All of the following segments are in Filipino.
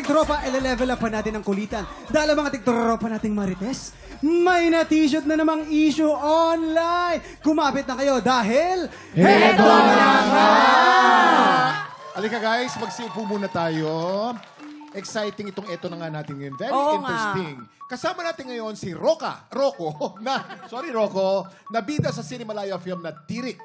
tiktropa, ele-level up pa natin ang kulitan. Dahil ang mga tiktropa nating Marites, may na-t-shirt na namang issue online. Kumapit na kayo dahil... Heto na nga! Halika guys, magsiupo muna tayo. Exciting itong eto na nga natin ngayon. Very Oo interesting. Kasama natin ngayon si Rocco, na bida sa Cinemalaya film na Tirik.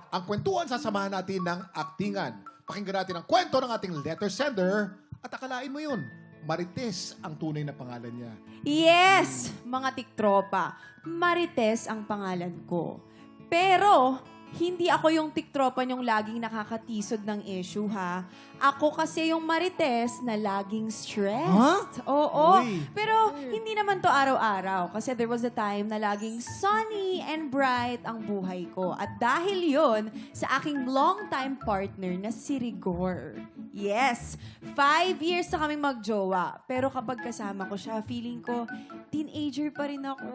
Ang kwentuhan sasamahan natin ng aktingan. Pakinggan natin ang kwento ng ating letter sender at akalain mo yun, Marites ang tunay na pangalan niya. Yes, mga tiktropa. Marites ang pangalan ko. Pero, hindi ako yung tiktropa niyong laging nakakatisod ng issue, ha? Ako kasi yung Marites na laging stressed. Oo. Uy. Pero, hindi naman to araw-araw. Kasi there was a time na laging sunny and bright ang buhay ko. At dahil yon sa aking long-time partner na si Rigor. Yes, 5 years na kaming magjowa. Pero kapag kasama ko siya, feeling ko, teenager pa rin ako.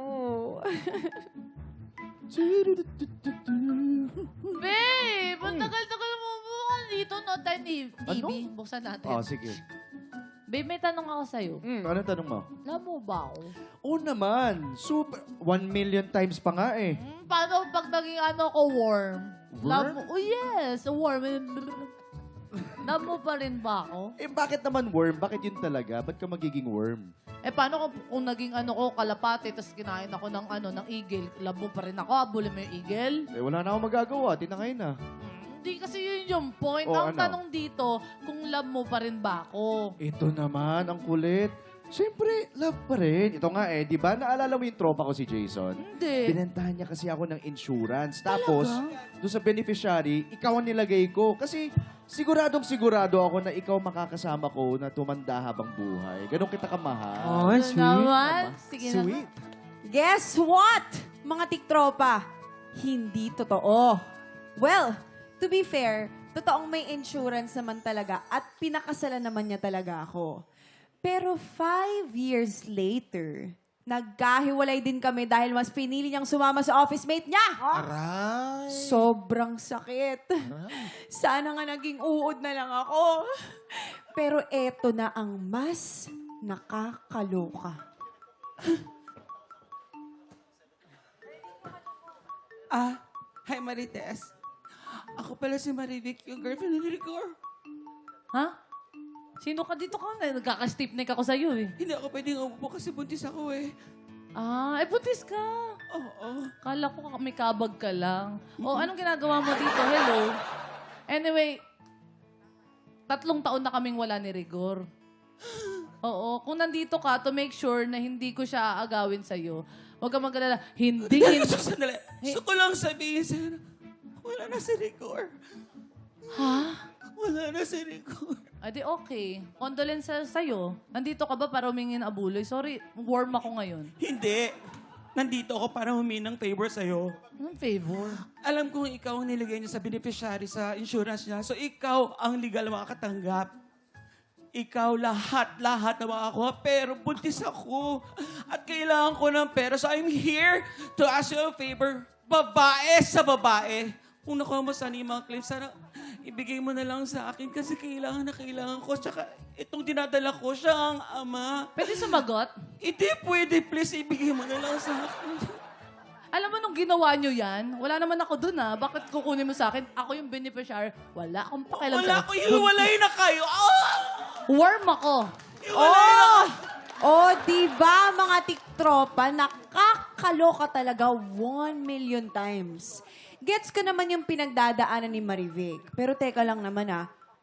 Babe, ang tagal-tagal mo bukan dito, no time TV. Buksan natin. Oh, sige. Babe, may tanong ako sa'yo. Ano tanong mo? Love mo ba ako? Oo naman. Super. 1 million times pa nga eh. Paano pag naging ko, warm? Love mo? Oh, yes, warm. Love mo pa rin ba ako? Eh, bakit naman worm? Bakit yun talaga? Ba't ka magiging worm? Eh, paano kung naging ko, kalapate, tapos kinain ako ng eagle? Love mo pa rin ako? Abulin mo yung eagle? Eh, wala na akong magagawa. Tinangay na. Hindi kasi yun yung point. Oh, Ang ano? tanong dito, kung love mo pa rin ba ako? Ito naman, ang kulit. Siyempre, love pa rin. Ito nga di ba? Naalala mo yung tropa ko si Jason? Hindi. Binentahan niya kasi ako ng insurance. Tapos, doon sa beneficiary, ikaw ang nilagay ko. Kasi sigurado ako na ikaw makakasama ko na tumanda habang buhay. Ganon kita kamahal. Ano naman? Sige na. Sweet. Guess what? Mga tiktropa, hindi totoo. Well, to be fair, totoong may insurance naman talaga at pinakasalan naman niya talaga ako. Pero 5 years later, nagkahiwalay din kami dahil mas pinili niyang sumama sa office mate niya. Aray! Sobrang sakit. Sana nga naging uod na lang ako. Pero eto na ang mas nakakaloka. Hi Marites. Ako pala si Marivic, yung girlfriend ni Rigor. Ha? Sino ka dito ka? Nagkaka-stiff-neck ako sa'yo eh. Hindi ako pwedeng umupo kasi buntis ako eh. Buntis ka. Oo. Kala ko may kabag ka lang. Anong ginagawa mo dito? Hello? Anyway, 3 taon na kaming wala ni Rigor. Oo, kung nandito ka to make sure na hindi ko siya aagawin sa'yo, huwag ka mag-alala. Hindi. Sandali. Gusto ko lang sabihin sir, wala na si Rigor. Ha? Wala na si Rigor. Adi okay. Condolences sa'yo. Nandito ka ba para humingin abuloy? Sorry, warm ako ngayon. Hindi. Nandito ako para humingi ng favor sa'yo. Anong favor? Alam kong ikaw ang nilagay niya sa beneficiary sa insurance niya. So ikaw ang legal makakatanggap. Ikaw lahat na makakuha. Pero buntis ako. At kailangan ko ng pera. So I'm here to ask you a favor. Babae sa babae. Kung nakuha mo sana yung mga claims, sana ibigay mo na lang sa akin kasi kailangan ko. Tsaka itong dinadala ko, siya ang ama. Pwede sumagot? Hindi pwede, please, ibigay mo na lang sa akin. Alam mo, nung ginawa nyo yan, wala naman ako dun Bakit kukunin mo sa akin? Ako yung beneficiary. Wala akong pakialam Wala ko, hiwalay na kayo. Warm ako. Hiwalay na. Diba mga tiktropa, nakakaloka talaga 1 million times. Gets ko naman yung pinagdadaanan ni Marivic. Pero teka lang naman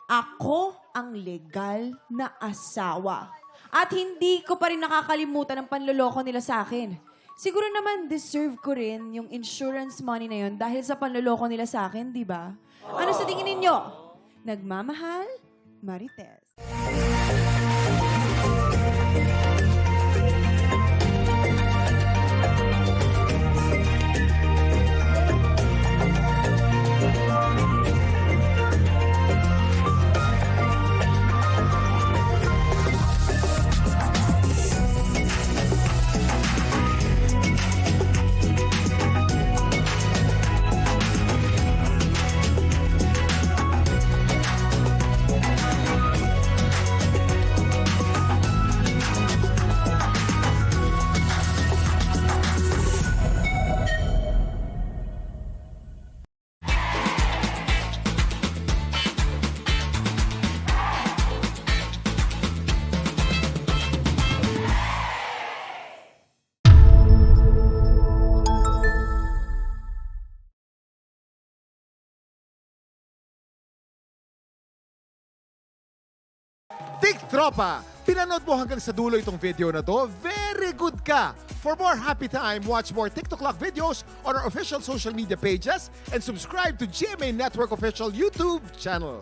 ako ang legal na asawa. At hindi ko pa rin nakakalimutan ang panloloko nila sa akin. Siguro naman deserve ko rin yung insurance money na yun dahil sa panloloko nila sa akin, di ba? Ano sa tingin ninyo? Nagmamahal? Marites. TikTropa, pinanood mo hanggang sa dulo itong video na to? Very good ka! For more happy time, watch more TikTok Clock videos on our official social media pages and subscribe to GMA Network official YouTube channel.